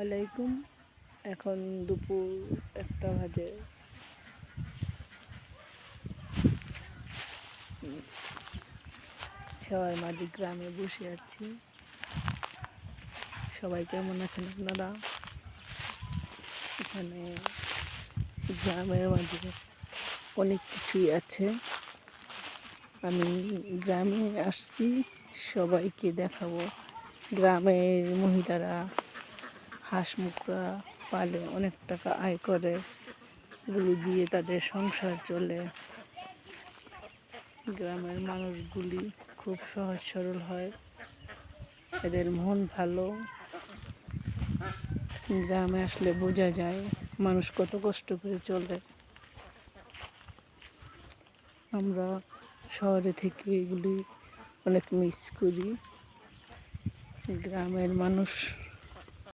আলাইকুম। এখন দুপুর 1টা বাজে। সবাই মাঝি গ্রামে বসে আছি। সবাই কেমন আছেন আপনারা? এখানে গ্রামের মাঝে অনেক কিছুই আছে। আমি গ্রামে আসছি, সবাইকে দেখাবো। গ্রামের মহিলারা হাঁস মুরগা পালে অনেক টাকা আয় করে, এগুলো দিয়ে তাদের সংসার চলে। গ্রামের মানুষগুলি খুব সহজ সরল হয়, এদের মন ভালো। গ্রামে আসলে বোঝা যায় মানুষ কত কষ্ট করে চলে। আমরা শহরে থেকে এগুলি অনেক মিস করি। গ্রামের মানুষ